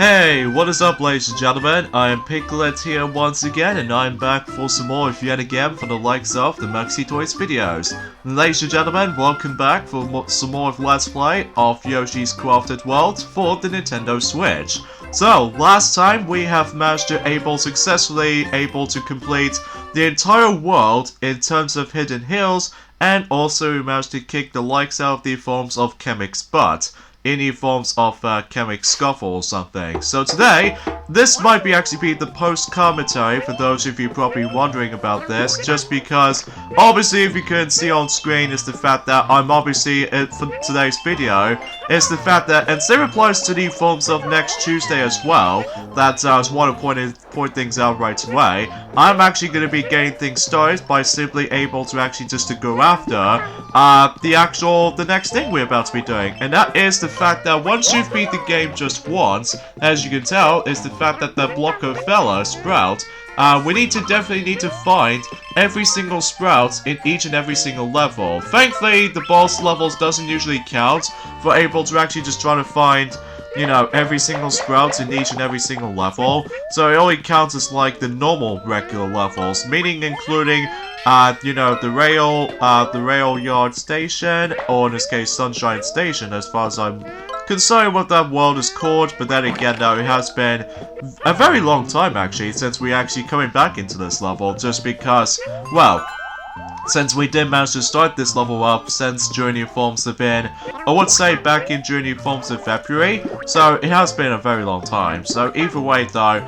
Hey, what is up ladies and gentlemen, I am Piglet here once again and I'm back for some more yet again for the likes of the Maxi Toys videos. Ladies and gentlemen, welcome back for some more of Let's Play of Yoshi's Crafted World for the Nintendo Switch. So, last time we have managed to successfully complete the entire world in terms of hidden hills, and also we managed to kick the likes out of the forms of Chemic's butt. Any forms of Chemic Scuffle or something. So today, this might actually be the post-commentary for those of you probably wondering about this, just because, obviously if you couldn't see on screen is the fact that I'm obviously, for today's video, is the fact that, and same applies to the forms of next Tuesday as well, that I just want to point things out right away, I'm actually going to be getting things started by simply able to actually just to go after the next thing we're about to be doing, and that is the fact that once you've beat the game just once, as you can tell, is the fact that the Blocker fella, Sprout, we definitely need to find every single Sprout in each and every single level. Thankfully, the boss levels doesn't usually count for able to actually just try to find, you know, every single Sprout in each and every single level. So it only counts as like the normal regular levels, meaning including you know, the rail yard station, or in this case, Sunshine Station, as far as I'm concerned what that world is called. But then again, though, it has been a very long time, actually, since we actually coming back into this level, just because, well, since we did manage to start this level up since Journey Forms have been, I would say back in Journey Forms in February, so it has been a very long time. So either way though,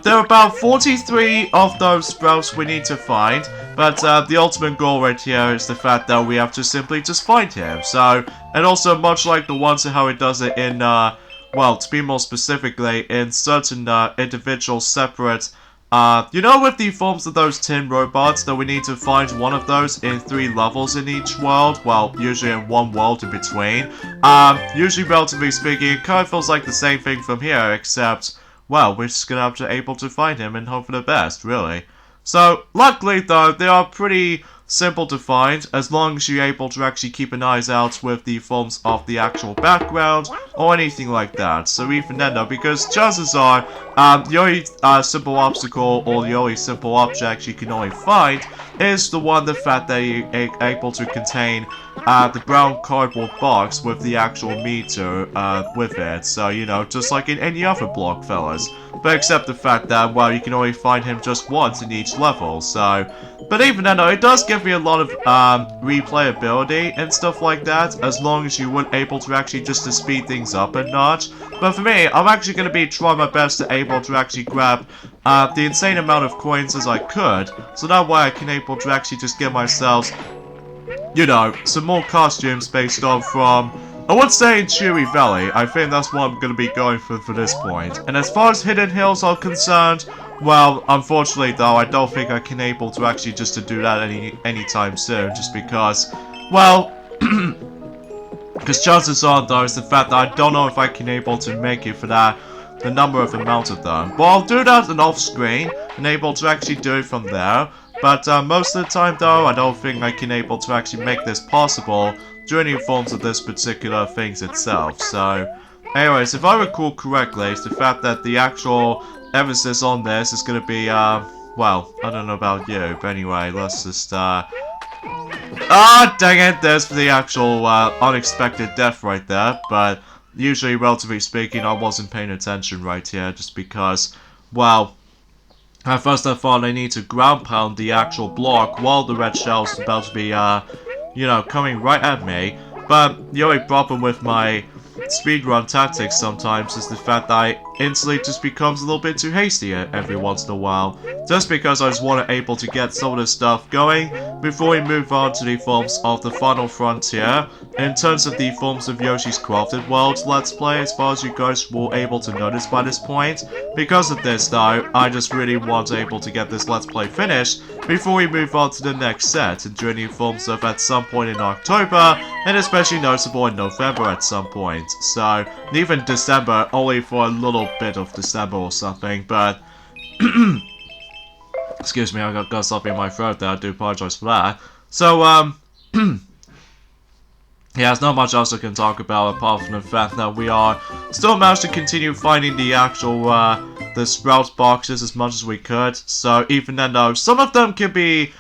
there are about 43 of those Sprouts we need to find, but the ultimate goal right here is the fact that we have to simply just find him. So, and also much like the ones and how it does it in, well, to be more specifically, in certain individual separate you know, with the forms of those tin robots, that we need to find one of those in 3 levels in each world, well, usually in 1 world in between. Usually, relatively speaking, it kind of feels like the same thing from here, except, well, we're just gonna have to able to find him and hope for the best, really. So, luckily though, they are pretty simple to find, as long as you're able to actually keep an eye out with the forms of the actual background, or anything like that. So even then though, because chances are, the only simple obstacle, or the only simple object you can only find, is the one, the fact that you're able to contain the brown cardboard box with the actual meter with it. So, you know, just like in any other block, fellas. But except the fact that, well, you can only find him just once in each level, so... But even then, though, it does give me a lot of replayability and stuff like that, as long as you weren't able to actually just to speed things up a notch. But for me, I'm actually going to be trying my best to able to actually grab the insane amount of coins as I could, so that way I can able to actually just get myself, you know, some more costumes based on from, I would say, in Cheery Valley. I think that's what I'm going to be going for this point. And as far as Hidden Hills are concerned, well, unfortunately though, I don't think I can able to actually just to do that anytime soon, just because, well, because chances are though is the fact that I don't know if I can able to make it for that, the number of amount of them. But I'll do that and off screen, and able to actually do it from there. But most of the time though, I don't think I can able to actually make this possible during the forms of this particular things itself. So, anyways, if I recall correctly, it's the fact that the actual emphasis on this is going to be, well, I don't know about you, but anyway, let's just, dang it, there's the actual, unexpected death right there, but usually, relatively speaking, I wasn't paying attention right here, just because, well, at first I thought I need to ground pound the actual block while the red shell's about to be, you know, coming right at me, but the only problem with my speedrun tactics sometimes is the fact that I instantly just becomes a little bit too hasty every once in a while, just because I just want to able to get some of this stuff going before we move on to the forms of the final frontier. In terms of the forms of Yoshi's Crafted World Let's Play, as far as you guys will able to notice by this point, because of this though, I just really want to able to get this Let's Play finished before we move on to the next set, and during the forms of at some point in October, and especially noticeable in November at some point. So, even December, only for a little bit of December or something, but excuse me, I got something in my throat there, I do apologize for that. So, yeah, there's not much else I can talk about apart from the fact that we are still managed to continue finding the actual, the Sprout boxes as much as we could. So even then though, some of them can be,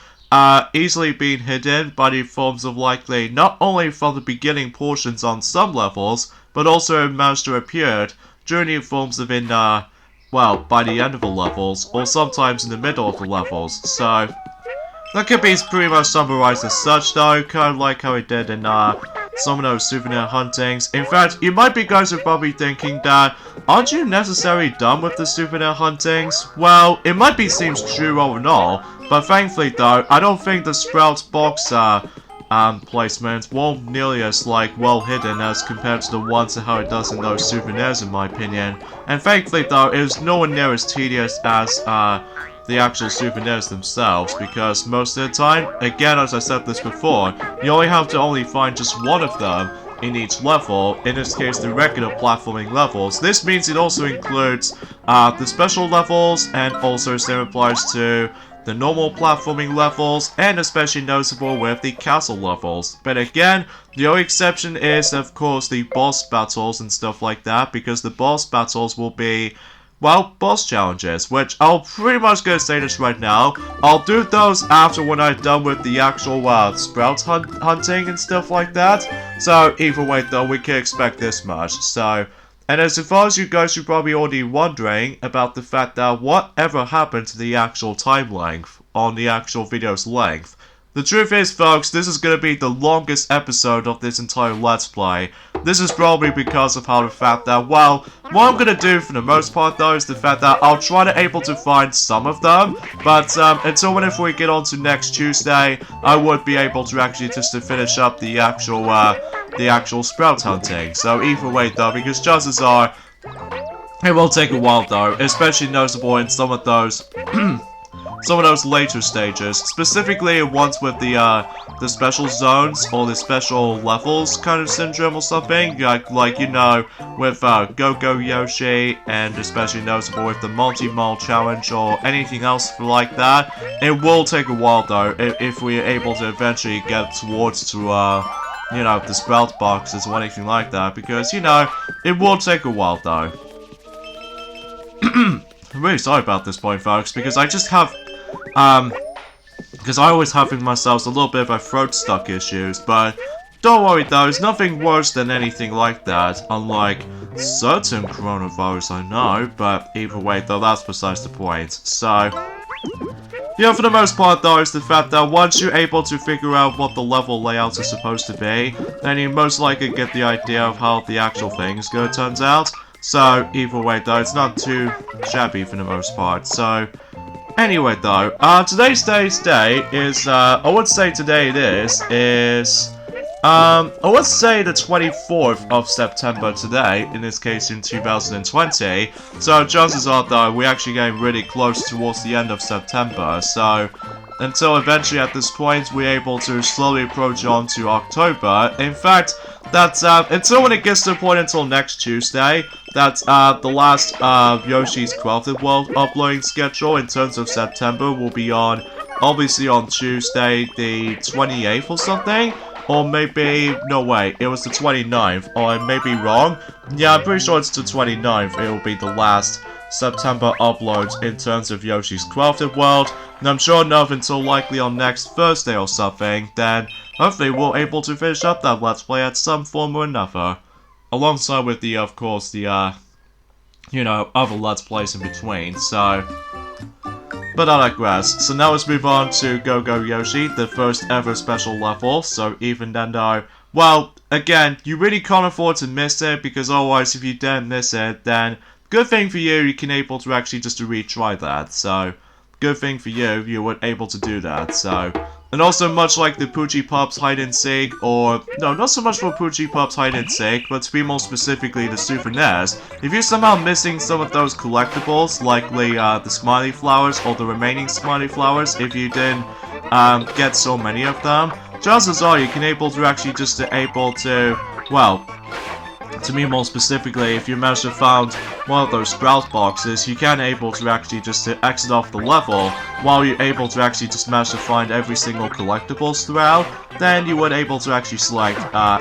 easily being hidden by the forms of likely not only from the beginning portions on some levels, but also managed to appear during the forms of in, well, by the end of the levels, or sometimes in the middle of the levels. So that could be pretty much summarized as such though, kind of like how it did in, some of those souvenir huntings. In fact, you might be guys are probably thinking that, aren't you necessarily done with the souvenir huntings? Well, it might be seems true all in all, but thankfully though, I don't think the Sprout box, placements won't nearly as, like, well hidden as compared to the ones and how it does in those souvenirs in my opinion. And thankfully though, it is nowhere near as tedious as, the actual souvenirs themselves, because most of the time, again as I said this before, you only have to find just one of them in each level, in this case the regular platforming levels. This means it also includes the special levels, and also same applies to the normal platforming levels, and especially noticeable with the castle levels. But again, the only exception is of course the boss battles and stuff like that, because the boss battles will be, well, boss challenges, which I'll pretty much gonna say this right now. I'll do those after when I'm done with the actual Sprout hunting and stuff like that. So either way though, we can expect this much. So, and as far as you guys are probably already wondering about the fact that whatever happened to the actual time length on the actual video's length. The truth is, folks, this is going to be the longest episode of this entire Let's Play. This is probably because of how the fact that, well, what I'm going to do for the most part though is the fact that I'll try to able to find some of them, but until whenever we get on to next Tuesday, I would be able to actually just to finish up the actual Sprout hunting. So either way though, because chances are, it will take a while though, especially noticeable in some of those some of those later stages, specifically ones with the special zones or the special levels kind of syndrome or something, like you know, with Go-Go Yoshi, and especially noticeable with the multi-mall challenge or anything else like that. It will take a while though, if we are able to eventually get towards to you know, the Sprout boxes or anything like that, because you know, it will take a while though. I'm really sorry about this point, folks, because I just have, because I always having myself a little bit of a throat stuck issues, but don't worry though, it's nothing worse than anything like that, unlike certain coronavirus I know, but either way though, that's besides the point. So, yeah, for the most part though, is the fact that once you're able to figure out what the level layouts are supposed to be, then you most likely get the idea of how the actual thing is gonna turn out. So, either way though, it's not too shabby for the most part. So, anyway though, today's day is, I would say today it is, I would say the 24th of September today, in this case in 2020, so chances are though, we're actually getting really close towards the end of September, so until eventually at this point we're able to slowly approach on to October. In fact, that's until when it gets to a point until next Tuesday, that's the last Yoshi's Crafted World uploading schedule in terms of September will be on, obviously on Tuesday the 28th or something, or maybe, no wait, it was the 29th, or I may be wrong. Yeah, I'm pretty sure it's the 29th, it will be the last September upload in terms of Yoshi's Crafted World, and I'm sure enough until likely on next Thursday or something, then hopefully we're able to finish up that Let's Play at some form or another. Alongside with the, of course, the, you know, other Let's Plays in between, so... But I digress. So now let's move on to Go-Go Yoshi, the first ever special level, so even then though... Well, again, you really can't afford to miss it, because otherwise if you don't miss it, then... Good thing for you, you can able to actually just to retry that, so... Good thing for you, you were able to do that, so... And also, much like the Poochie Pups Hide and Seek, or... No, not so much for Poochie Pups Hide and Seek, but to be more specifically the souvenirs, if you're somehow missing some of those collectibles, likely the Smiley Flowers, or the remaining Smiley Flowers, if you didn't get so many of them, chances are you can able to actually just able to, well... To me more specifically, if you manage to find one of those sprout boxes, you can able to actually just exit off the level, while you're able to actually just manage to find every single collectibles throughout, then you would able to actually select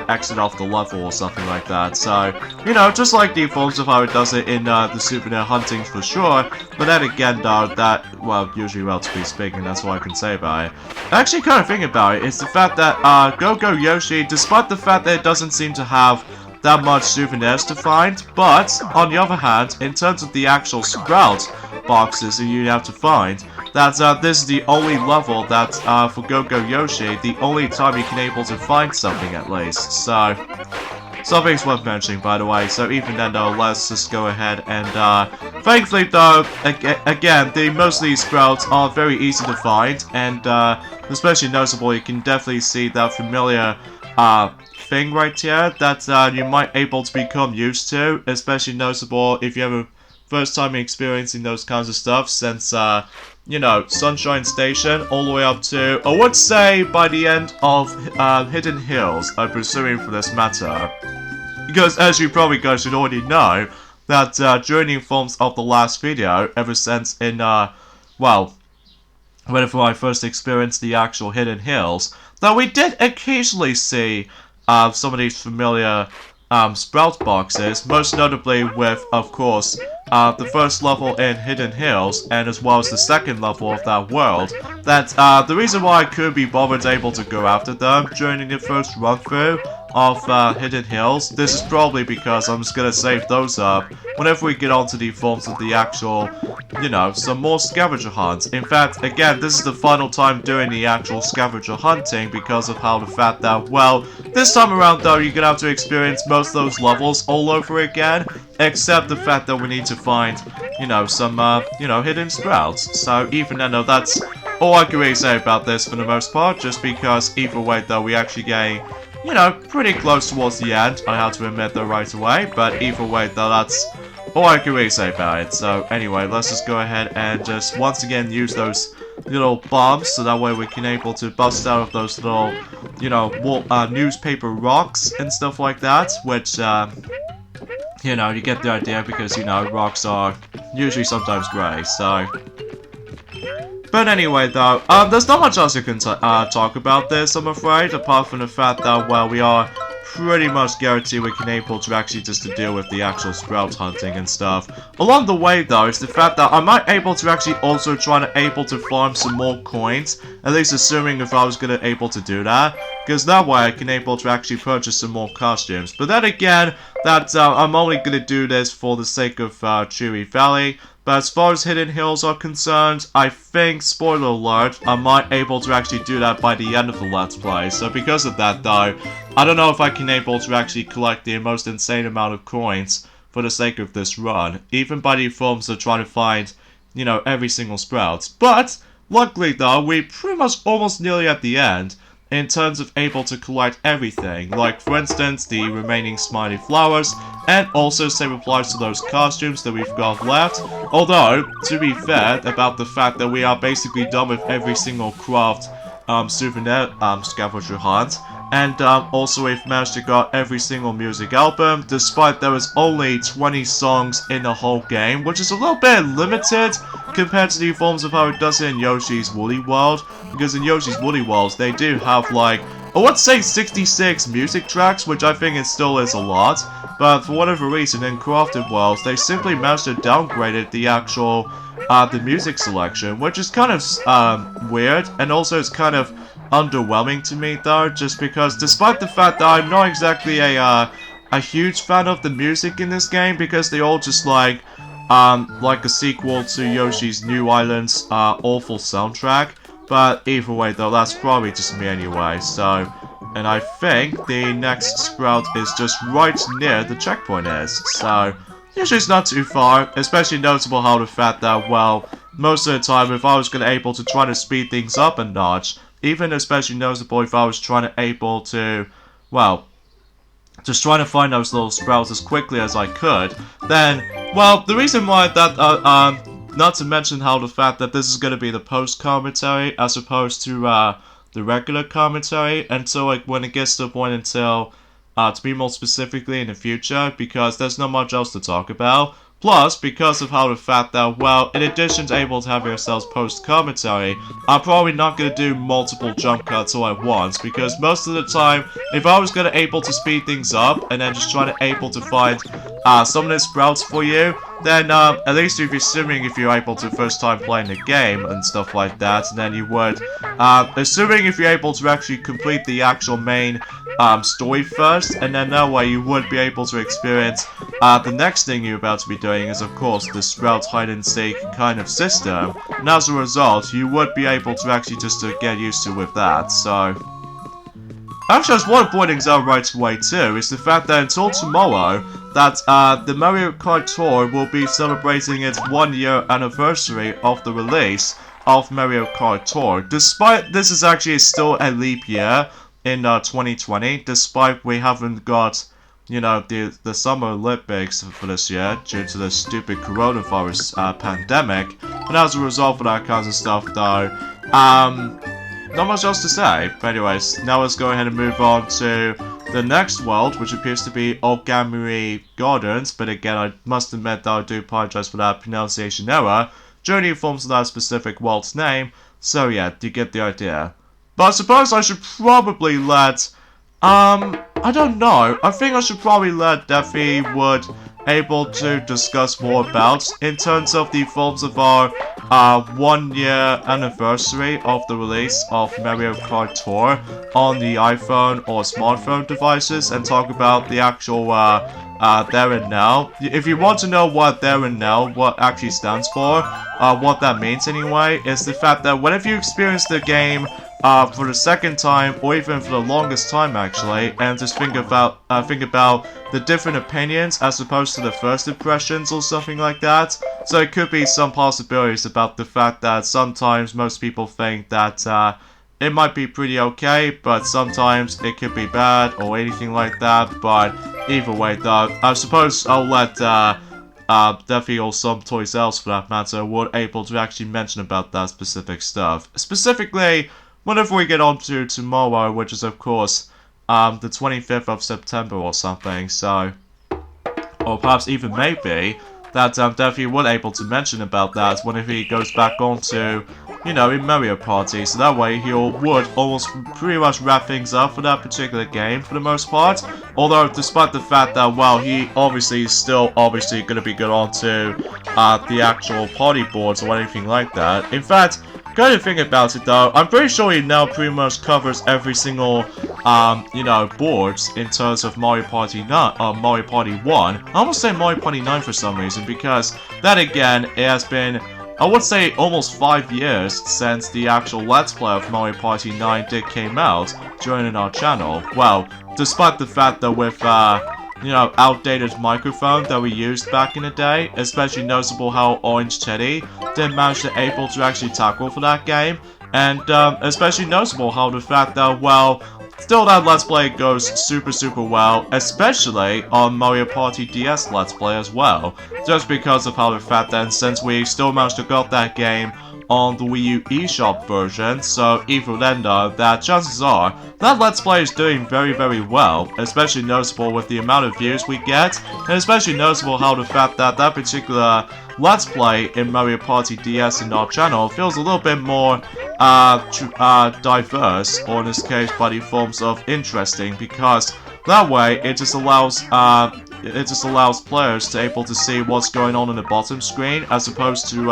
exit off the level or something like that. So, you know, just like the forms of how it does it in the souvenir hunting for sure, but then again though, that, well, usually relatively speaking, that's what I can say about it. Actually, kind of thinking about it, is the fact that Go-Go Yoshi, despite the fact that it doesn't seem to have that much souvenirs to find, but on the other hand, in terms of the actual sprout boxes that you have to find, that this is the only level that for Go-Go Yoshi, the only time you can able to find something at least. So something's worth mentioning, by the way. So even then though, let's just go ahead and thankfully though, again, most of these sprouts are very easy to find, and especially noticeable, you can definitely see that familiar thing right here that you might able to become used to, especially noticeable if you have a first time experiencing those kinds of stuff, since you know, Sunshine Station all the way up to, I would say, by the end of Hidden Hills, I'm presuming for this matter. Because as you probably guys should already know, that during the informs of the last video, ever since in well, whenever I first experienced the actual Hidden Hills, that we did occasionally see some of these familiar sprout boxes, most notably with, of course, the first level in Hidden Hills, and as well as the second level of that world, that the reason why I could be bothered able to go after them during the first run-through of Hidden Hills, this is probably because I'm just gonna save those up whenever we get onto the forms of the actual, you know, some more scavenger hunts. In fact, again, this is the final time doing the actual scavenger hunting because of how the fact that, well, this time around though, you're gonna have to experience most of those levels all over again, except the fact that we need to find, you know, some, you know, hidden sprouts. So even then though, that's all I can really say about this for the most part, just because either way though, we actually getting, you know, pretty close towards the end, I have to admit though right away, but either way though, that's all I can really say about it. So anyway, let's just go ahead and just once again use those little bombs, so that way we can able to bust out of those little, you know, newspaper rocks and stuff like that, which, you know, you get the idea because, you know, rocks are usually sometimes grey, so. But anyway though, there's not much else you can talk about this, I'm afraid, apart from the fact that, well, we are pretty much guaranteed we can able to actually just to deal with the actual sprout hunting and stuff. Along the way though, is the fact that I might able to actually also try to able to farm some more coins, at least assuming if I was gonna able to do that, because that way I can able to actually purchase some more costumes. But then again, that I'm only gonna do this for the sake of Chewy Valley. But as far as Hidden Hills are concerned, I think, spoiler alert, I might able to actually do that by the end of the Let's Play. So because of that though, I don't know if I can able to actually collect the most insane amount of coins for the sake of this run, even by the forms of trying to find, you know, every single sprout. But, luckily though, we're pretty much almost nearly at the end, in terms of able to collect everything, like for instance the remaining smiley flowers, and also same applies to those costumes that we've got left. Although, to be fair about the fact that we are basically done with every single craft souvenir scavenger hunt, and also we've managed to got every single music album, despite there was only 20 songs in the whole game, which is a little bit limited compared to the forms of how it does it in Yoshi's Woolly World, because in Yoshi's Woolly World they do have like, I would say 66 music tracks, which I think it still is a lot, but for whatever reason in Crafted Worlds they simply managed to downgrade it, the actual the music selection, which is kind of weird, and also it's kind of underwhelming to me though, just because despite the fact that I'm not exactly a huge fan of the music in this game, because they all just like a sequel to Yoshi's New Island's awful soundtrack. But either way though, that's probably just me anyway, so. And I think the next sprout is just right near the checkpoint is, so. Usually it's not too far, especially notable how the fact that, well, most of the time if I was gonna able to try to speed things up a notch, even especially noticeable if I was trying to able to, well, just trying to find those little sprouts as quickly as I could, then, well, the reason why that, not to mention how the fact that this is going to be the post-commentary as opposed to, the regular commentary, and so, like, when it gets to the point until, to be more specifically in the future, because there's not much else to talk about. Plus, because of how the fact that, well, in addition to able to have yourselves post commentary, I'm probably not going to do multiple jump cuts all at once, because most of the time, if I was going to able to speed things up, and then just try to able to find some of the sprouts for you, then at least if you're assuming if you're able to first time playing the game and stuff like that, then you would, assuming if you're able to actually complete the actual main story first, and then that way you would be able to experience the next thing you're about to be doing is of course the sprout hide and seek kind of system, and as a result you would be able to actually just get used to with that. So actually, as one pointing out right away too is the fact that until tomorrow that the Mario Kart Tour will be celebrating its 1-year anniversary of the release of Mario Kart Tour. Despite this is actually still a leap year in 2020, despite we haven't got, you know, the Summer Olympics for this year due to the stupid coronavirus pandemic. And as a result of that kinds of stuff though, not much else to say. But anyways, now let's go ahead and move on to the next world, which appears to be Origami Gardens. But again, I must admit that I do apologize for that pronunciation error during the forms of that specific world's name. So yeah, you get the idea. But I suppose I should probably let, I don't know. I think I should probably let Defi would able to discuss more about in terms of the forms of our 1-year anniversary of the release of Mario Kart Tour on the iPhone or smartphone devices, and talk about the actual there and now. If you want to know what there and now what actually stands for, what that means anyway, is the fact that whenever you experience the game for the second time, or even for the longest time actually, and just think about the different opinions as opposed to the first impressions or something like that. So it could be some possibilities about the fact that sometimes most people think that it might be pretty okay, but sometimes it could be bad or anything like that. But either way though, I suppose I'll let Defi or some toys else for that matter were able to actually mention about that specific stuff. Specifically, whenever we get on to tomorrow, which is of course the 25th of September or something, so, or perhaps even maybe that Defi would able to mention about that whenever he goes back on to, you know, in Mario Party, so that way he would almost pretty much wrap things up for that particular game for the most part. Although, despite the fact that, well, he obviously is still obviously going to be good on to the actual party boards or anything like that. In fact, kind of thing about it though, I'm pretty sure he now pretty much covers every single, you know, boards in terms of Mario Party 1. I almost say Mario Party 9 for some reason, because that again, it has been, I would say, almost 5 years since the actual Let's Play of Mario Party 9 did came out during our channel. Well, despite the fact that with, you know, outdated microphone that we used back in the day, especially noticeable how Orange Teddy didn't manage to able to actually tackle for that game, and especially noticeable how the fact that, well, still that Let's Play goes super well, especially on Mario Party DS Let's Play as well, just because of how the fact that since we still managed to got that game on the Wii U eShop version, so even then though, that chances are that Let's Play is doing very well, especially noticeable with the amount of views we get, and especially noticeable how the fact that that particular Let's Play in Mario Party DS in our channel feels a little bit more diverse, or in this case by the forms of interesting, because that way it just allows players to able to see what's going on in the bottom screen as opposed to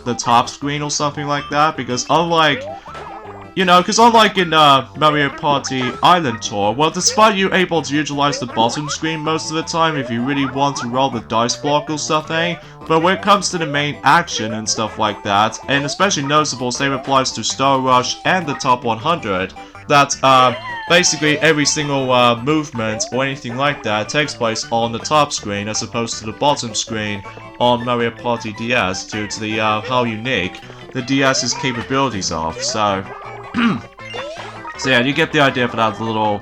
the top screen or something like that. Because unlike, you know, unlike in Mario Party Island Tour, well, despite you able to utilize the bottom screen most of the time if you really want to roll the dice block or something, but when it comes to the main action and stuff like that, and especially noticeable, same applies to Star Rush and the Top 100, that basically every single movement or anything like that takes place on the top screen as opposed to the bottom screen on Mario Party DS due to the how unique the DS's capabilities are. So, so yeah, you get the idea for that little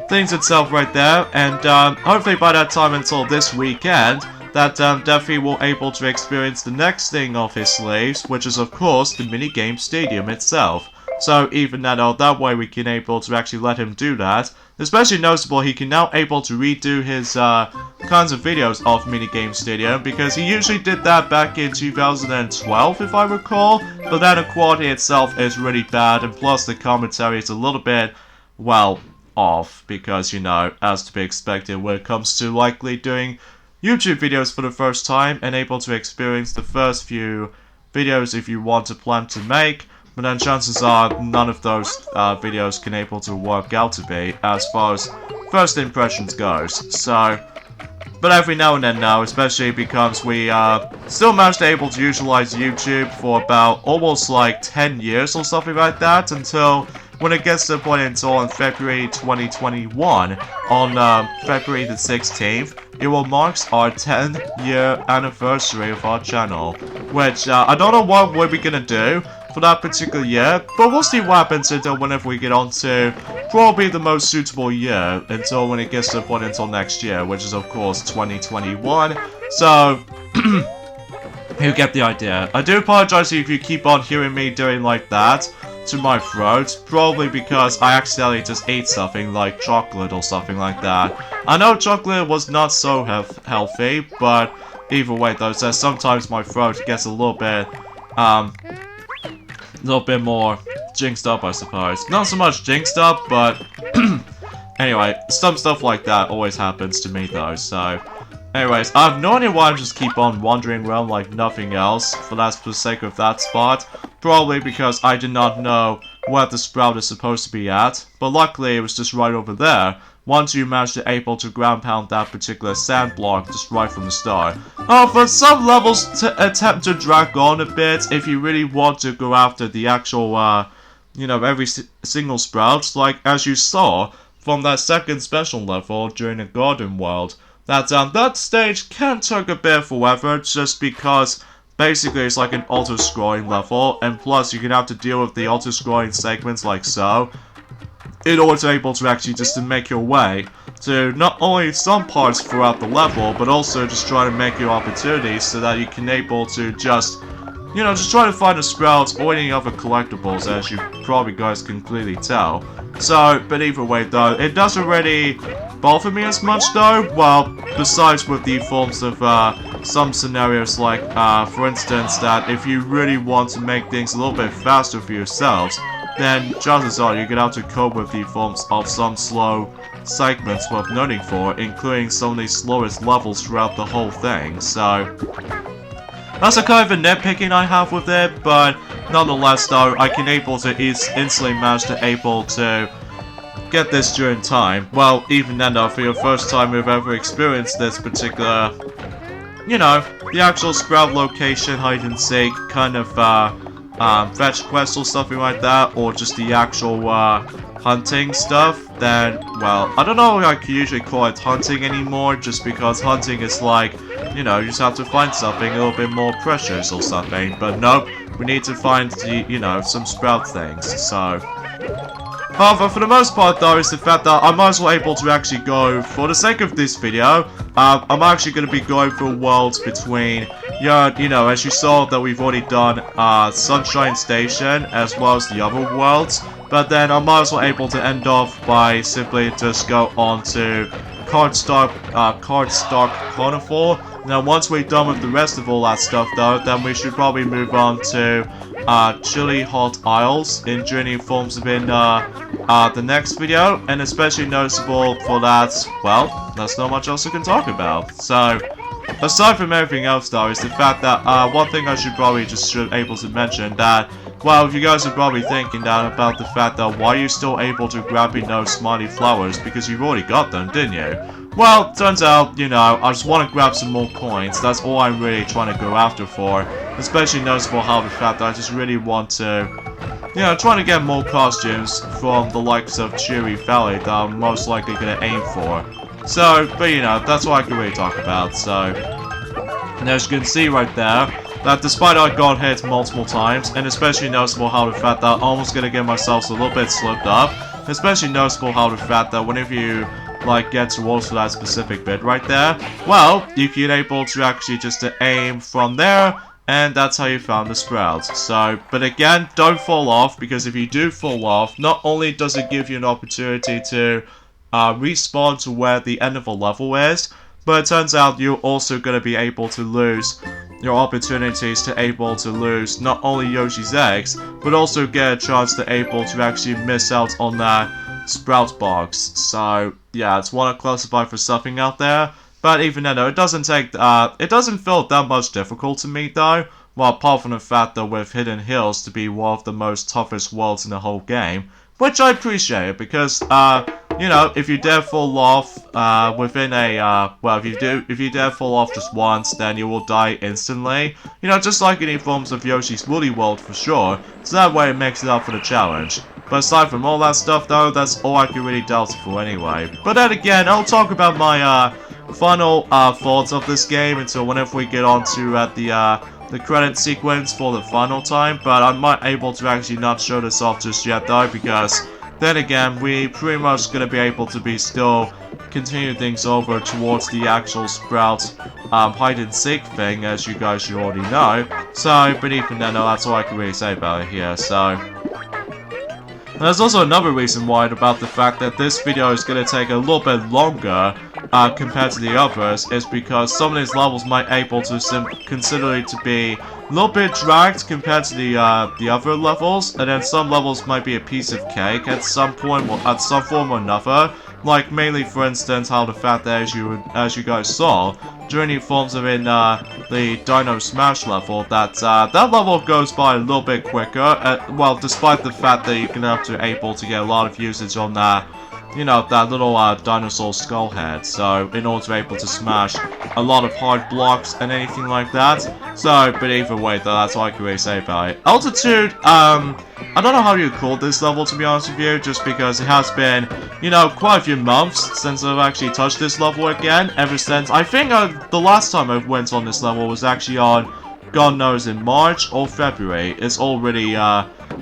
things itself right there, and hopefully by that time until this weekend, that Defi will able to experience the next thing off his sleeves, which is of course the minigame stadium itself. So even now, that way we can able to actually let him do that. Especially noticeable, he can now able to redo his kinds of videos of Minigame Stadium, because he usually did that back in 2012 if I recall, but then the quality itself is really bad, and plus the commentary is a little bit, well, off, because, you know, as to be expected when it comes to likely doing YouTube videos for the first time and able to experience the first few videos if you want to plan to make. But then chances are none of those videos can able to work out to be as far as first impressions goes. So, but every now and then now, especially because we still managed to able to utilize YouTube for about almost like 10 years or something like that, until when it gets to the point until on February 2021, on February the 16th, it will mark our 10-year anniversary of our channel, which I don't know what we're gonna do for that particular year, but we'll see what happens until whenever we get on to probably the most suitable year, until when it gets to the point until next year, which is of course 2021, so you get the idea. I do apologize if you keep on hearing me doing like that to my throat, probably because I accidentally just ate something like chocolate or something like that. I know chocolate was not so healthy, but either way though, so sometimes my throat gets a little bit more jinxed up, I suppose. Not so much jinxed up, but anyway, some stuff like that always happens to me though, so anyways, I have no idea why I just keep on wandering around like nothing else for the sake of that spot. Probably because I did not know where the sprout is supposed to be at, but luckily it was just right over there once you managed to able to ground pound that particular sand block just right from the start. For some levels to attempt to drag on a bit if you really want to go after the actual, you know, every single sprout, like as you saw from that second special level during the garden world. That stage can take a bit forever just because basically it's like an auto-scrolling level, and plus you can have to deal with the auto-scrolling segments like so in order to be able to actually just to make your way to not only some parts throughout the level, but also just try to make your opportunities so that you can able to just, you know, just try to find the sprouts or any other collectibles, as you probably guys can clearly tell. So, but either way though, it doesn't really bother me as much though, well, besides with the forms of some scenarios like, for instance, that if you really want to make things a little bit faster for yourselves, then chances are you're gonna have to cope with the forms of some slow segments worth noting for, including some of the slowest levels throughout the whole thing, so that's a kind of a nitpicking I have with it, but nonetheless though, I can able to instantly manage to able to get this during time. Well, even then though, for your first time you've ever experienced this particular, you know, the actual sprout location, hide and seek, kind of fetch quest or something like that, or just the actual hunting stuff, then, well, I don't know if I can usually call it hunting anymore, just because hunting is like, you know, you just have to find something a little bit more precious or something, but nope, we need to find the, you know, some sprout things, so. However, for the most part though, is the fact that I'm also able to actually go, for the sake of this video, I'm actually going to be going for worlds between, you know, as you saw that we've already done Sunshine Station, as well as the other worlds, but then I'm also able to end off by simply just go on to Cardstock Carnival. Now once we're done with the rest of all that stuff though, then we should probably move on to Chili Hot Isles in Journey Forms in the next video, and especially noticeable for that, well, there's not much else I can talk about. So, aside from everything else though, is the fact that one thing I should probably just able to mention that, well, if you guys are probably thinking that about the fact that why are you still able to grabbing those smiley flowers, because you've already got them, didn't you? Well, turns out, you know, I just want to grab some more coins. That's all I'm really trying to go after for. Especially noticeable how the fact that I just really want to, you know, trying to get more costumes from the likes of Cheery Valley that I'm most likely going to aim for. So, but you know, that's what I can really talk about. So, and as you can see right there, that despite I got hit multiple times, and especially noticeable how the fact that I'm almost going to get myself a little bit slipped up, especially noticeable how the fact that whenever you like get towards that specific bit right there, well, you can able to actually just aim from there and that's how you found the sprouts. So, but again, don't fall off, because if you do fall off, not only does it give you an opportunity to respawn to where the end of a level is, but it turns out you're also going to be able to lose your opportunities to able to lose not only Yoshi's eggs, but also get a chance to able to actually miss out on that sprout box. So yeah, it's one to classify for something out there. But even then, though, it doesn't feel that much difficult to me though. Well, apart from the fact that with Hidden Hills to be one of the most toughest worlds in the whole game, which I appreciate because you know, if you dare fall off within a well, if you dare fall off just once, then you will die instantly. You know, just like any forms of Yoshi's Woolly World for sure. So that way it makes it up for the challenge. But aside from all that stuff though, that's all I can really doubt for anyway. But then again, I'll talk about my final thoughts of this game until whenever we get on to the credit sequence for the final time. But I'm not able to actually not show this off just yet though, because then again, we pretty much gonna be able to be still continue things over towards the actual Sprout hide and seek thing, as you guys should already know. So, but even then, that's all I can really say about it here. So, and there's also another reason why about the fact that this video is gonna take a little bit longer compared to the others, is because some of these levels might able to consider it to be a little bit dragged compared to the other levels, and then some levels might be a piece of cake at some point, at some form or another. Like mainly, for instance, how the fact that as you guys saw during the forms of in the Dino Smash level, that that level goes by a little bit quicker. Well, despite the fact that you're gonna have to able to get a lot of usage on that. You know, that little dinosaur skull head, so in order to be able to smash a lot of hard blocks and anything like that. So, but either way though, that's all I can really say about it. Altitude, I don't know how you call this level, to be honest with you, just because it has been, you know, quite a few months since I've actually touched this level again, ever since, I think the last time I went on this level was actually on, God knows, in March or February. It's already,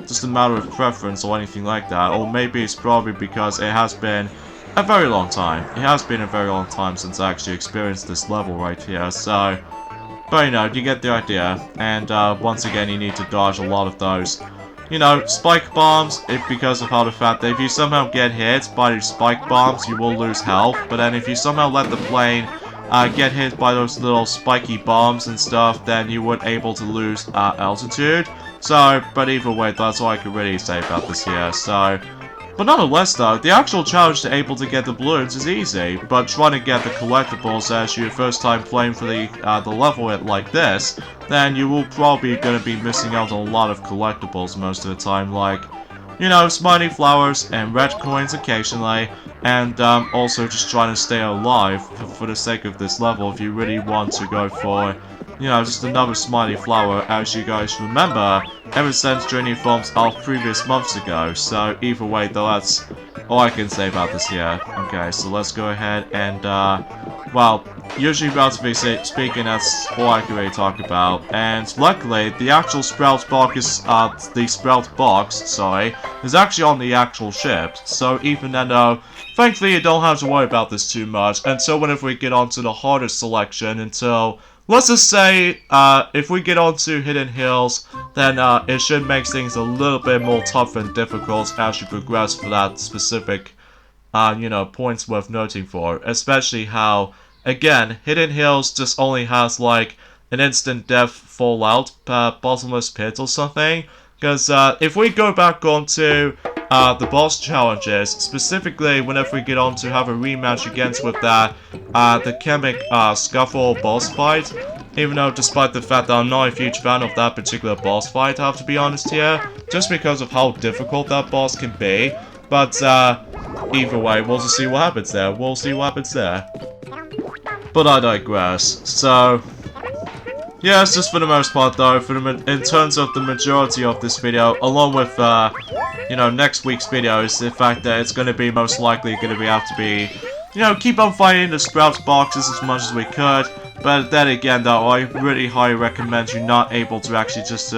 just a matter of preference or anything like that, or maybe it's probably because it has been a very long time. It has been a very long time since I actually experienced this level right here, so, but you know, you get the idea, and once again you need to dodge a lot of those, you know, spike bombs, because of how the fact that if you somehow get hit by these spike bombs, you will lose health, but then if you somehow let the plane get hit by those little spiky bombs and stuff, then you would able to lose altitude. So, but either way, that's all I can really say about this here, so. But nonetheless though, the actual challenge to able to get the balloons is easy, but trying to get the collectibles as your first time playing for the level like this, then you will probably gonna be missing out on a lot of collectibles most of the time, like, you know, smiley flowers and red coins occasionally, and also just trying to stay alive for the sake of this level if you really want to go for, you know, just another smiley flower, as you guys remember, ever since during the forms of previous months ago. So either way though, that's all I can say about this here. Okay, so let's go ahead and, well, usually relatively speaking, that's all I can really talk about. And luckily, the actual Sprout box is actually on the actual ship. So even then though, thankfully you don't have to worry about this too much until whenever we get onto the hardest selection, until, let's just say, if we get onto Hidden Hills, then it should make things a little bit more tough and difficult as you progress for that specific, you know, points worth noting for. Especially how, again, Hidden Hills just only has like an instant death fallout, bottomless pit or something. Because if we go back onto the boss challenges, specifically whenever we get on to have a rematch against with that, the Chemic Scuffle boss fight, even though despite the fact that I'm not a huge fan of that particular boss fight, I have to be honest here, just because of how difficult that boss can be, but either way, we'll just see what happens there, But I digress, so. Yeah, it's just for the most part though, in terms of the majority of this video, along with, you know, next week's video, is the fact that it's going to be most likely going to have to be, you know, keep on fighting the Sprouts boxes as much as we could, but then again though, I really highly recommend you not able to actually just,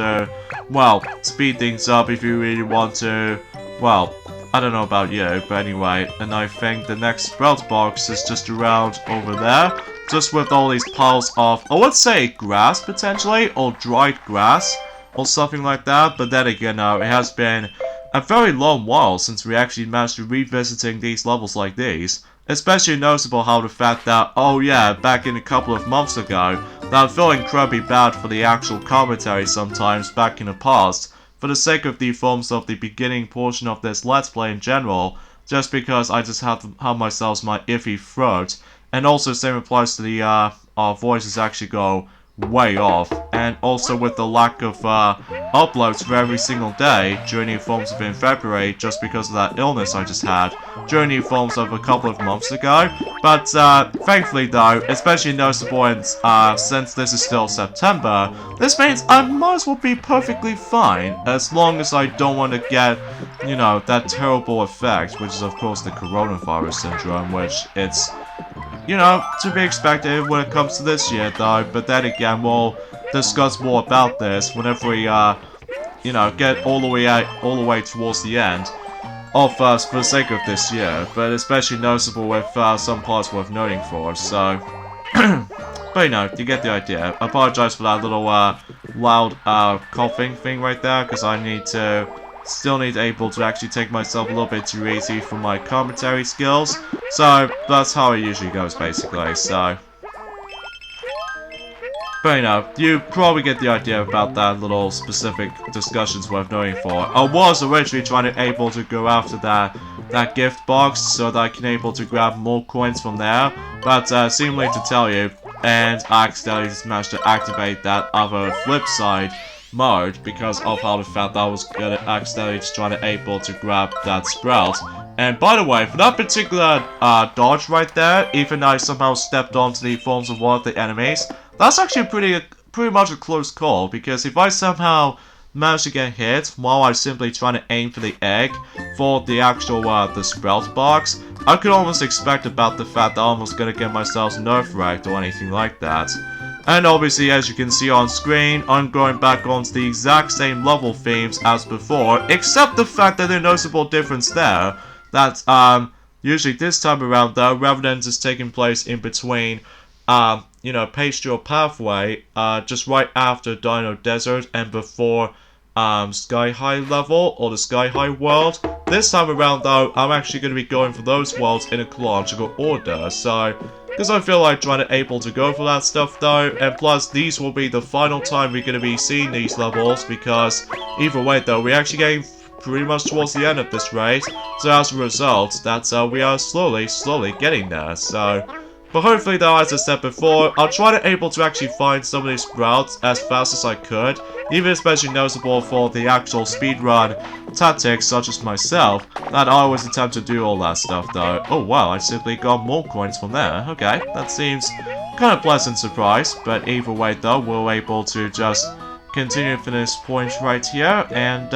well, speed things up if you really want to, well, I don't know about you, but anyway, and I think the next Sprout box is just around over there. just with all these piles of, I would say grass potentially, or dried grass, or something like that. But then again, it has been a very long while since we actually managed to revisiting these levels like these. Especially noticeable how the fact that, oh yeah, back in a couple of months ago, that I feel incredibly bad for the actual commentary sometimes back in the past, for the sake of the forms of the beginning portion of this Let's Play in general, just because I just have myself my iffy throat, and also same applies to the, our voices actually go way off, and also with the lack of uploads for every single day during the forms of in February, just because of that illness I just had during the forms of a couple of months ago. But thankfully though, especially noticeable since this is still September, this means I might as well be perfectly fine, as long as I don't want to get, you know, that terrible effect, which is of course the coronavirus syndrome, which it's, you know, to be expected when it comes to this year though. But then again, we'll discuss more about this whenever we, you know, get all the way towards the end of us for the sake of this year. But especially noticeable with some parts worth noting for. So, but you know, you get the idea. I apologize for that little loud coughing thing right there, because I still need able to actually take myself a little bit too easy for my commentary skills. So that's how it usually goes basically. So, but you know, you probably get the idea about that little specific discussions worth knowing for. I was originally trying to able to go after that gift box so that I can able to grab more coins from there, but seemingly to tell you, and I accidentally just managed to activate that other flip side mode because of how the fact that I was gonna accidentally just trying to able to grab that sprout. And by the way, for that particular dodge right there, even though I somehow stepped onto the forms of one of the enemies, that's actually pretty much a close call, because if I somehow manage to get hit while I'm simply trying to aim for the egg for the actual the sprout box, I could almost expect about the fact that I'm almost gonna get myself nerf wrecked or anything like that. And obviously, as you can see on screen, I'm going back onto the exact same level themes as before, except the fact that there's a noticeable difference there, that usually this time around though, rather than just taking place in between, you know, Pastoral Pathway, just right after Dino Desert and before Sky High level, or the Sky High world, this time around though, I'm actually going to be going for those worlds in a chronological order, so, because I feel like trying to able to go for that stuff though, and plus these will be the final time we're going to be seeing these levels, because either way though, we're actually getting pretty much towards the end of this race, so as a result, that's we are slowly getting there, so. But hopefully though, as I said before, I'll try to able to actually find some of these sprouts as fast as I could, even especially noticeable for the actual speedrun tactics such as myself, that I always attempt to do all that stuff though. Oh wow, I simply got more coins from there. Okay, that seems kind of pleasant surprise, but either way though, we're able to just continue for this point right here, and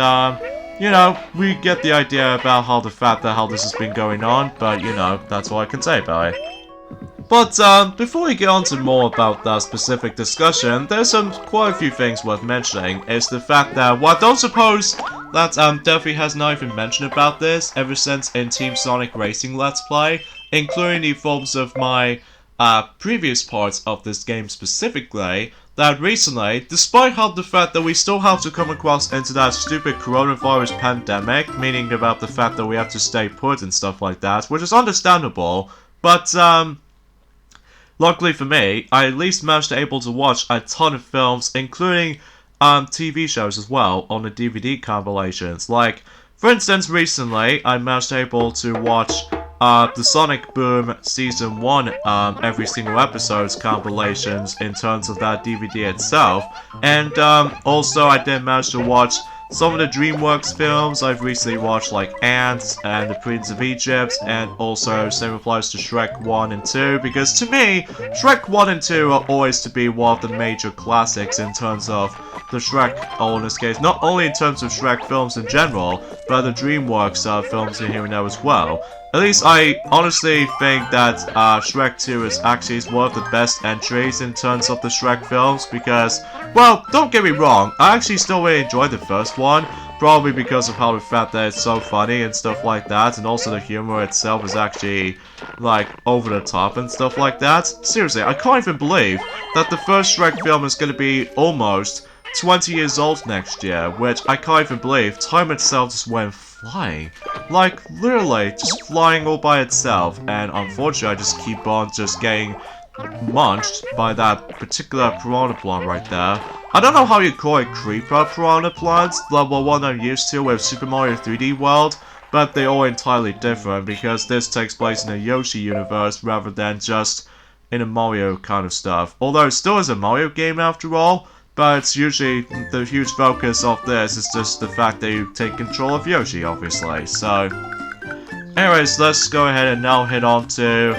you know, we get the idea about how the fact that how this has been going on, but you know, that's all I can say about it. But before we get on to more about that specific discussion, there's quite a few things worth mentioning. Is the fact that, well, I don't suppose that definitely has not even mentioned about this ever since in Team Sonic Racing Let's Play, including the forms of my previous parts of this game specifically, that recently, despite how the fact that we still have to come across into that stupid coronavirus pandemic, meaning about the fact that we have to stay put and stuff like that, which is understandable, but luckily for me, I at least managed to able to watch a ton of films, including TV shows as well, on the DVD compilations. Like, for instance, recently, I managed to able to watch the Sonic Boom Season 1 every single episode's compilations in terms of that DVD itself. And also, I did manage to watch some of the DreamWorks films. I've recently watched like Ants and The Prince of Egypt, and also same applies to Shrek 1 and 2, because to me, Shrek 1 and 2 are always to be one of the major classics in terms of the Shrek, or in this case, not only in terms of Shrek films in general, but the DreamWorks films in here and there as well. At least I honestly think that Shrek 2 is actually one of the best entries in terms of the Shrek films, because, well, don't get me wrong, I actually still really enjoyed the first one, Probably because of how the fact that it's so funny and stuff like that, and also the humor itself is actually, like, over the top and stuff like that. Seriously, I can't even believe that the first Shrek film is gonna be almost 20 years old next year, which I can't even believe. Time itself just went flying. Like, literally, just flying all by itself, and unfortunately I just keep on just getting munched by that particular piranha plant right there. I don't know how you call it creeper piranha plants, like the one I'm used to with Super Mario 3D World, but they're all entirely different because this takes place in a Yoshi universe rather than just in a Mario kind of stuff. Although it still is a Mario game after all, but it's usually the huge focus of this is just the fact that you take control of Yoshi, obviously. So, anyways, let's go ahead and now head on to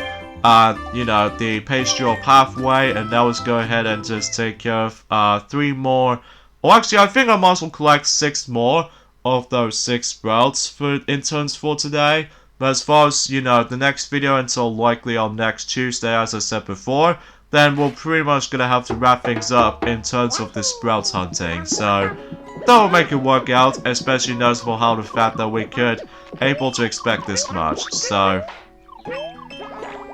you know, the pastoral pathway, and now let's go ahead and just take care of 3 more. Well, actually, I think I might as well collect 6 more of those 6 sprouts for interns for today. But as far as, you know, the next video until likely on next Tuesday, as I said before, then we're pretty much gonna have to wrap things up in terms of the sprouts hunting. So that will make it work out, especially noticeable how the fact that we could able to expect this much. So,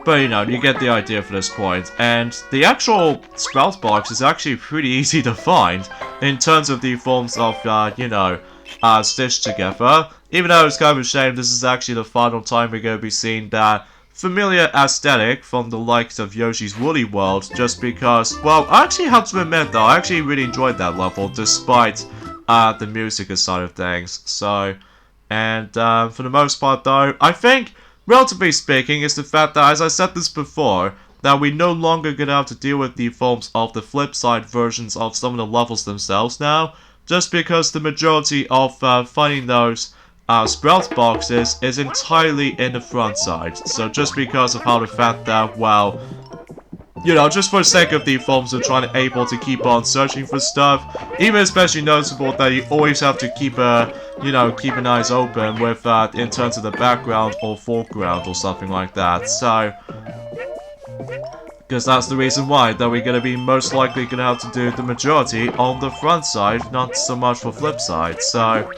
but you know, you get the idea for this point. And the actual sprout box is actually pretty easy to find in terms of the forms of, you know, stitched together. Even though it's kind of a shame this is actually the final time we're going to be seeing that familiar aesthetic from the likes of Yoshi's Woolly World, just because, well, I actually have to admit though, I actually really enjoyed that level despite the music side of things. So, and for the most part though, I think, relatively speaking, is the fact that, as I said this before, that we no longer gonna have to deal with the forms of the flip side versions of some of the levels themselves now, just because the majority of finding those sprout boxes is entirely in the front side. So just because of how the fact that, well, you know, just for the sake of the forms of trying to able to keep on searching for stuff, even especially noticeable that you always have to keep you know, keep an eyes open with in terms of the background or foreground or something like that. So, because that's the reason why that we're gonna be most likely gonna have to do the majority on the front side, not so much for flip side. So,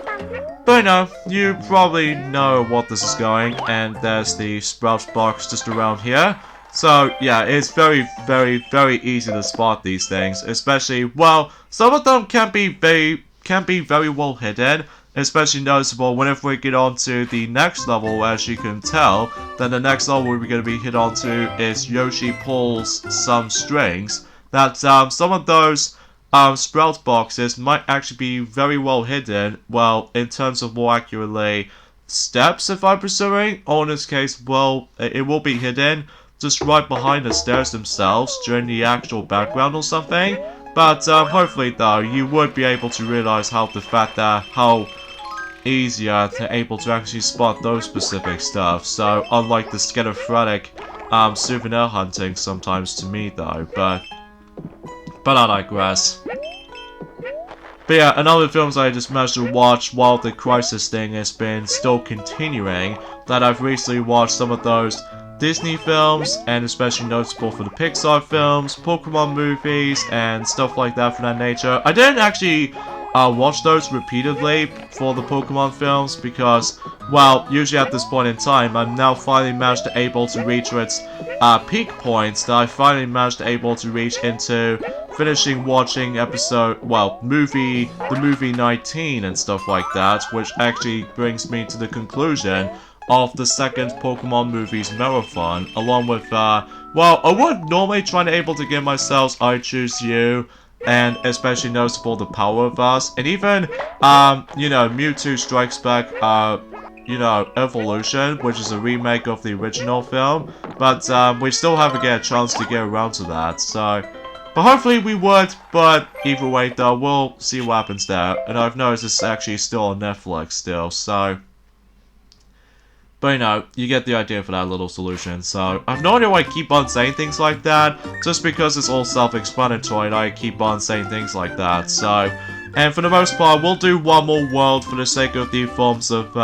but you know, you probably know what this is going, and there's the sprout box just around here. So yeah, it's very, very, very easy to spot these things, especially, well, some of them can be very well hidden, especially noticeable whenever we get on to the next level. As you can tell, then the next level we're going to be hit on to is Yoshi pulls some strings, that some of those sprout boxes might actually be very well hidden, well, in terms of more accurately, steps if I'm pursuing, or in this case, well, it will be hidden just right behind the stairs themselves during the actual background or something. But hopefully though, you would be able to realize how the fact that how easier to able to actually spot those specific stuff. So unlike the schizophrenic souvenir hunting sometimes to me though, but I digress. But yeah, another films I just managed to watch while the crisis thing has been still continuing, that I've recently watched some of those Disney films, and especially noticeable for the Pixar films, Pokemon movies, and stuff like that for that nature. I didn't actually watch those repeatedly for the Pokemon films because, well, usually at this point in time, I'm now finally managed to able to reach its peak points, that I finally managed to able to reach into finishing watching the movie 19 and stuff like that, which actually brings me to the conclusion of the second Pokemon movies marathon, along with, well, I would normally try to able to give myself I Choose You, and especially noticeable the Power of Us, and even, you know, Mewtwo Strikes Back, you know, Evolution, which is a remake of the original film, but, we still haven't get a chance to get around to that, so, but hopefully we would, but either way though, we'll see what happens there, and I've noticed it's actually still on Netflix still, so. But you know, you get the idea for that little solution. So, I have no idea why I keep on saying things like that, just because it's all self-explanatory and I keep on saying things like that. So, and for the most part, we'll do one more world for the sake of the forms of,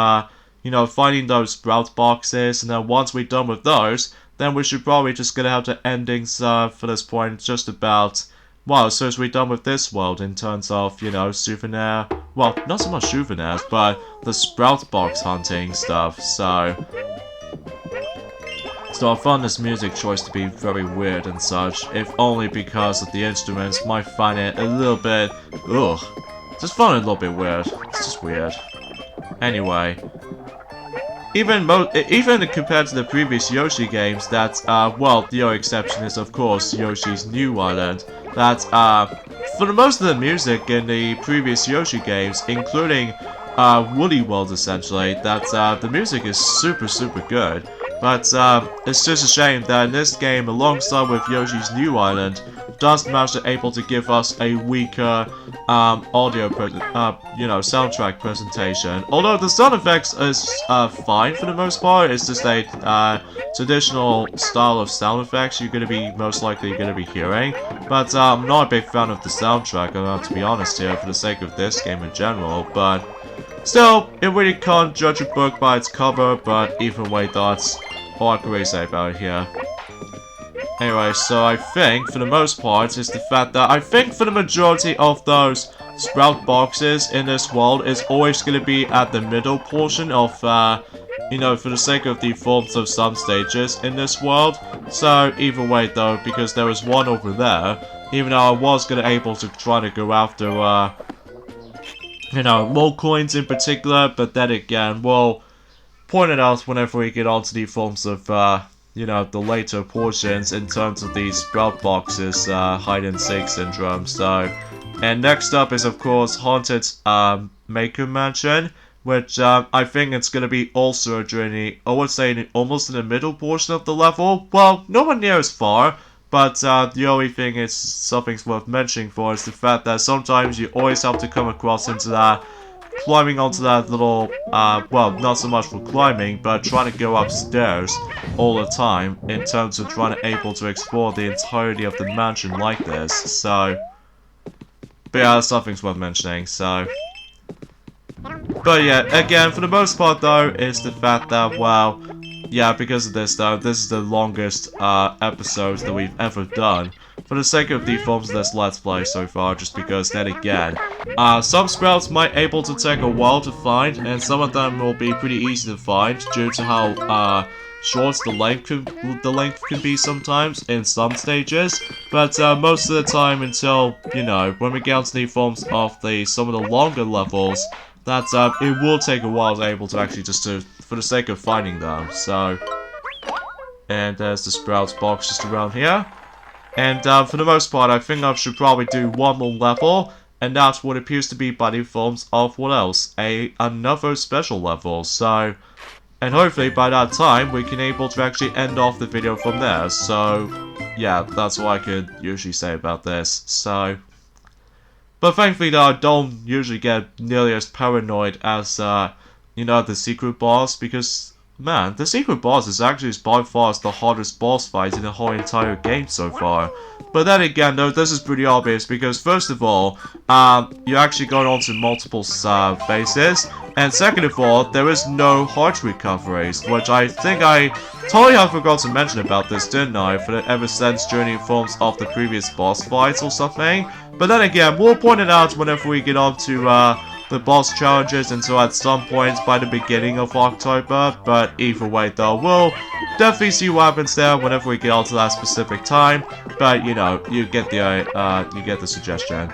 you know, finding those sprout boxes, and then once we're done with those, then we should probably just gonna have the endings, for this point, just about, well, as soon as we're done with this world in terms of, you know, souvenir well, not so much souvenirs, but the sprout box hunting stuff, so I found this music choice to be very weird and such, if only because of the instruments might find it a little bit, ugh, just found it a little bit weird. It's just weird. Anyway, even compared to the previous Yoshi games, that well, the only exception is of course Yoshi's New Island. That for the most of the music in the previous Yoshi games, including Woody World essentially, that the music is super good. But it's just a shame that in this game, alongside with Yoshi's New Island, does manage to able to give us a weaker audio, soundtrack presentation. Although the sound effects is fine for the most part, it's just a traditional style of sound effects you're gonna be most likely gonna be hearing. But I'm not a big fan of the soundtrack, to be honest here, for the sake of this game in general. But still, it really can't judge a book by its cover. But either way, that's all I can really say about it here. Anyway, so I think, for the most part, is the fact that I think for the majority of those sprout boxes in this world is always going to be at the middle portion of, for the sake of the forms of some stages in this world. So, either way though, because there was one over there, even though I was going to able to try to go after, more coins in particular, but then again, we'll point it out whenever we get onto the forms of, the later portions in terms of the sprout boxes, hide and seek syndrome. So, and next up is of course Haunted Maker Mansion, which I think it's gonna be also during the, I would say, almost in the middle portion of the level. Well, nowhere near as far, but the only thing is something's worth mentioning for is the fact that sometimes you always have to come across into that, climbing onto that little, well, not so much for climbing, but trying to go upstairs all the time in terms of trying to able to explore the entirety of the mansion like this. So, but yeah, something's worth mentioning. So, but yeah, again, for the most part though, is the fact that, well, yeah, because of this though, this is the longest episodes that we've ever done. For the sake of the forms of this Let's Play so far, just because then again, some sprouts might able to take a while to find, and some of them will be pretty easy to find due to how short the length can be sometimes in some stages. But most of the time, until when we get onto the forms of some of the longer levels, that it will take a while to able to actually for the sake of finding them. So, and there's the sprouts box just around here. And for the most part, I think I should probably do one more level, and that's what appears to be by the forms of what else? Another special level. So, and hopefully by that time, we can able to actually end off the video from there. So, yeah, that's what I could usually say about this. So, but thankfully though, I don't usually get nearly as paranoid as, the secret boss, because man, the secret boss is actually by far the hardest boss fight in the whole entire game so far. But then again though, this is pretty obvious because first of all, you're actually going on to multiple phases, and second of all, there is no heart recoveries, which I think I totally have forgot to mention about this, didn't I, for the ever since journey forms of the previous boss fights or something. But then again, we'll point it out whenever we get on to the boss challenges until at some point by the beginning of October. But either way though, we'll definitely see what happens there whenever we get on to that specific time. But you get the suggestion.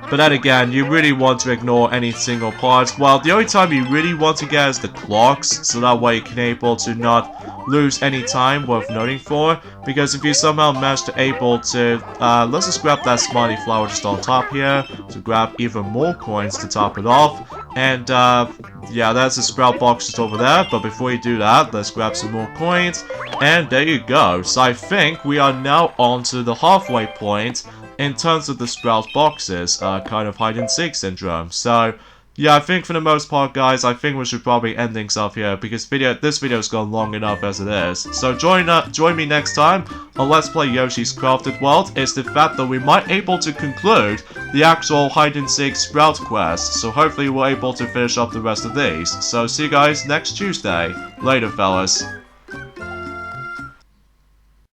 But then again, you really want to ignore any single parts. Well, the only time you really want to get is the clocks, so that way you can able to not lose any time worth noting for. Because if you somehow manage to able to, let's just grab that smiley flower just on top here, to grab even more coins to top it off. And yeah, that's the sprout box just over there. But before you do that, let's grab some more coins. And there you go. So I think we are now on to the halfway point in terms of the sprout boxes, kind of hide and seek syndrome. So, yeah, I think for the most part, guys, I think we should probably end things off here because this video's gone long enough as it is. So join me next time on Let's Play Yoshi's Crafted World. It's the fact that we might able to conclude the actual hide and seek sprout quest. So hopefully we're able to finish up the rest of these. So see you guys next Tuesday. Later, fellas.